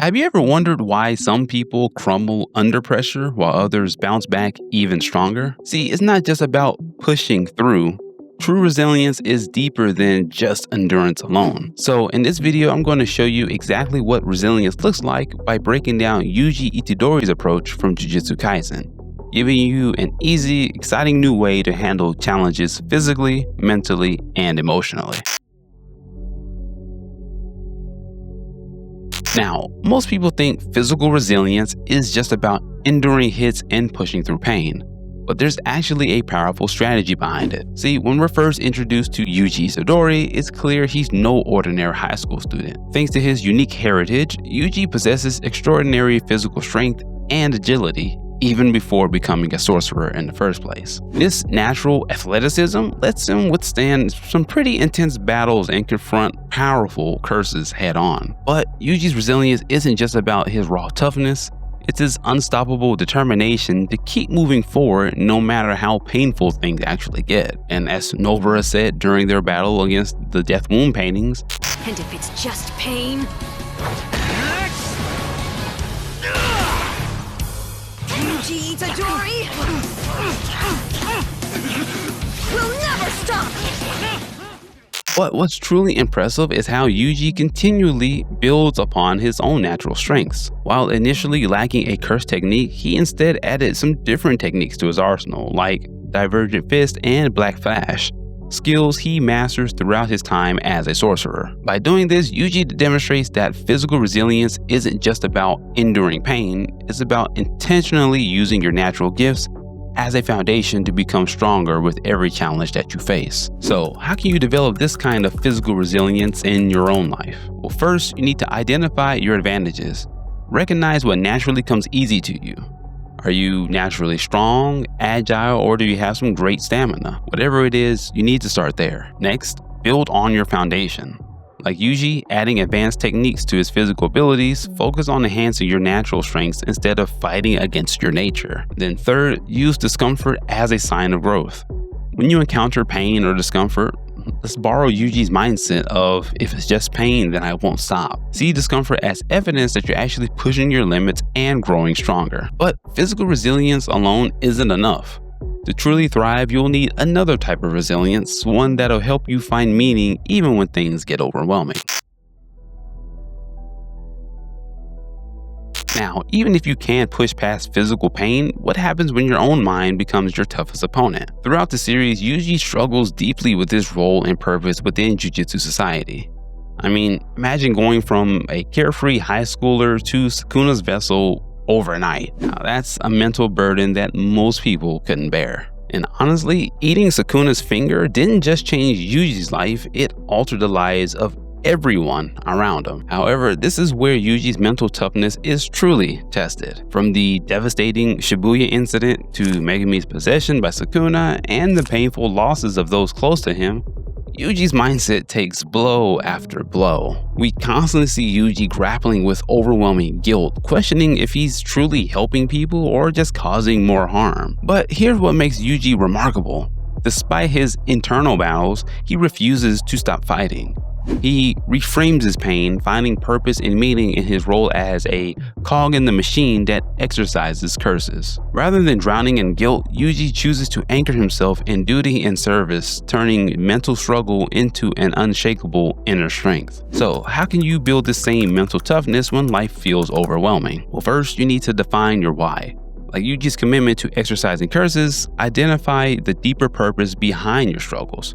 Have you ever wondered why some people crumble under pressure while others bounce back even stronger? See, it's not just about pushing through. True resilience is deeper than just endurance alone. So in this video, I'm going to show you exactly what resilience looks like by breaking down Yuji Itadori's approach from Jujutsu Kaisen, giving you an easy, exciting new way to handle challenges physically, mentally, and emotionally. Now, most people think physical resilience is just about enduring hits and pushing through pain, but there's actually a powerful strategy behind it. See, when we're first introduced to Yuji Itadori, it's clear he's no ordinary high school student. Thanks to his unique heritage, Yuji possesses extraordinary physical strength and agility even before becoming a sorcerer in the first place. This natural athleticism lets him withstand some pretty intense battles and confront powerful curses head on. But Yuji's resilience isn't just about his raw toughness, it's his unstoppable determination to keep moving forward no matter how painful things actually get. And as Novara said during their battle against the Death Wound paintings, "And if it's just pain, Yuji Itadori will never stop!" But what's truly impressive is how Yuji continually builds upon his own natural strengths. While initially lacking a curse technique, he instead added some different techniques to his arsenal, like Divergent Fist and Black Flash, skills he masters throughout his time as a sorcerer. By doing this, Yuji demonstrates that physical resilience isn't just about enduring pain, it's about intentionally using your natural gifts as a foundation to become stronger with every challenge that you face. So, how can you develop this kind of physical resilience in your own life? Well, first, you need to identify your advantages. Recognize what naturally comes easy to you. Are you naturally strong, agile, or do you have some great stamina? Whatever it is, you need to start there. Next, build on your foundation. Like Yuji, adding advanced techniques to his physical abilities, focus on enhancing your natural strengths instead of fighting against your nature. Then third, use discomfort as a sign of growth. When you encounter pain or discomfort, let's borrow Yuji's mindset of, if it's just pain, then I won't stop. See discomfort as evidence that you're actually pushing your limits and growing stronger. But physical resilience alone isn't enough. To truly thrive, you'll need another type of resilience, one that'll help you find meaning even when things get overwhelming. Now, even if you can't push past physical pain, what happens when your own mind becomes your toughest opponent? Throughout the series, Yuji struggles deeply with his role and purpose within Jujutsu society. I mean, imagine going from a carefree high schooler to Sukuna's vessel overnight. Now, that's a mental burden that most people couldn't bear. And honestly, eating Sukuna's finger didn't just change Yuji's life, it altered the lives of everyone around him. However, this is where Yuji's mental toughness is truly tested. From the devastating Shibuya incident to Megami's possession by Sukuna and the painful losses of those close to him, Yuji's mindset takes blow after blow. We constantly see Yuji grappling with overwhelming guilt, questioning if he's truly helping people or just causing more harm. But here's what makes Yuji remarkable. Despite his internal battles, he refuses to stop fighting. He reframes his pain, finding purpose and meaning in his role as a cog in the machine that exercises curses. Rather than drowning in guilt, Yuji chooses to anchor himself in duty and service, turning mental struggle into an unshakable inner strength. So, how can you build the same mental toughness when life feels overwhelming? Well, first, you need to define your why. Like Yuji's commitment to exercising curses, identify the deeper purpose behind your struggles.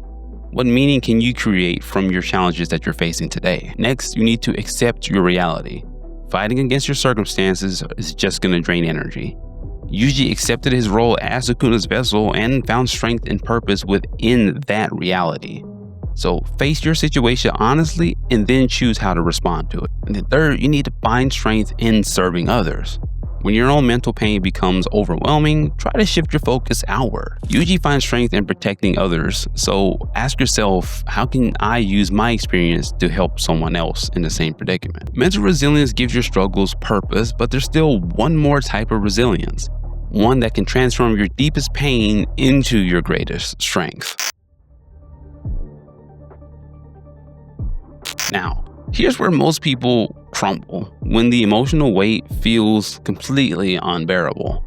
What meaning can you create from your challenges that you're facing today? Next, you need to accept your reality. Fighting against your circumstances is just going to drain energy. Yuji accepted his role as Sukuna's vessel and found strength and purpose within that reality. So face your situation honestly and then choose how to respond to it. And then third, you need to find strength in serving others. When your own mental pain becomes overwhelming, try to shift your focus outward. Yuji finds strength in protecting others, so ask yourself, how can I use my experience to help someone else in the same predicament? Mental resilience gives your struggles purpose, but there's still one more type of resilience, one that can transform your deepest pain into your greatest strength. Now, here's where most people crumble when the emotional weight feels completely unbearable.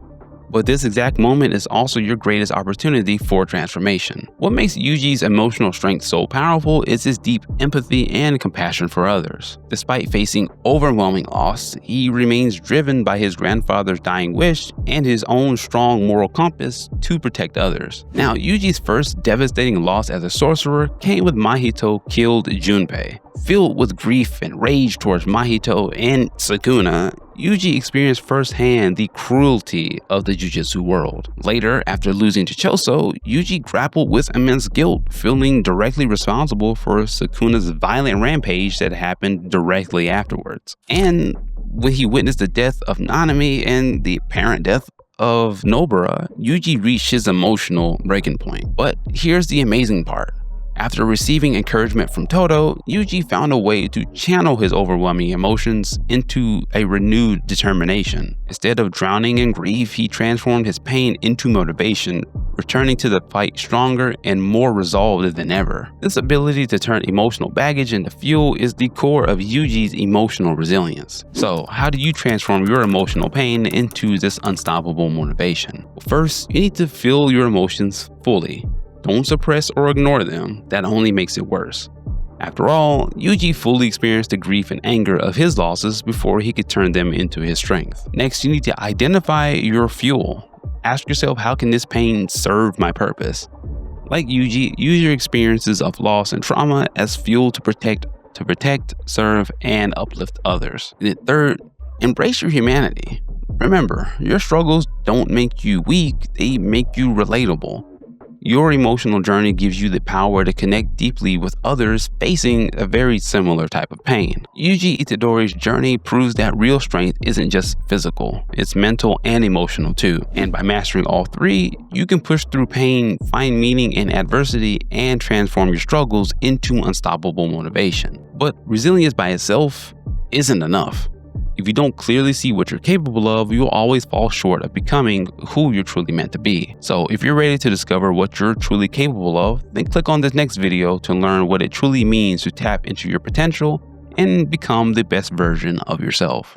But this exact moment is also your greatest opportunity for transformation. What makes Yuji's emotional strength so powerful is his deep empathy and compassion for others. Despite facing overwhelming loss, he remains driven by his grandfather's dying wish and his own strong moral compass to protect others. Now, Yuji's first devastating loss as a sorcerer came when Mahito killed Junpei. Filled with grief and rage towards Mahito and Sukuna, Yuji experienced firsthand the cruelty of the Jujutsu world. Later, after losing to Choso, Yuji grappled with immense guilt, feeling directly responsible for Sukuna's violent rampage that happened directly afterwards. And when he witnessed the death of Nanami and the apparent death of Nobara, Yuji reached his emotional breaking point. But here's the amazing part. After receiving encouragement from Todo, Yuji found a way to channel his overwhelming emotions into a renewed determination. Instead of drowning in grief, he transformed his pain into motivation, returning to the fight stronger and more resolved than ever. This ability to turn emotional baggage into fuel is the core of Yuji's emotional resilience. So, how do you transform your emotional pain into this unstoppable motivation? Well, first, you need to feel your emotions fully. Don't suppress or ignore them, that only makes it worse. After all, Yuji fully experienced the grief and anger of his losses before he could turn them into his strength. Next, you need to identify your fuel. Ask yourself, how can this pain serve my purpose? Like Yuji, use your experiences of loss and trauma as fuel to protect, serve, and uplift others. Third, embrace your humanity. Remember, your struggles don't make you weak, they make you relatable. Your emotional journey gives you the power to connect deeply with others facing a very similar type of pain. Yuji Itadori's journey proves that real strength isn't just physical, it's mental and emotional too. And by mastering all three, you can push through pain, find meaning in adversity, and transform your struggles into unstoppable motivation. But resilience by itself isn't enough. If you don't clearly see what you're capable of, you'll always fall short of becoming who you're truly meant to be. So if you're ready to discover what you're truly capable of, then click on this next video to learn what it truly means to tap into your potential and become the best version of yourself.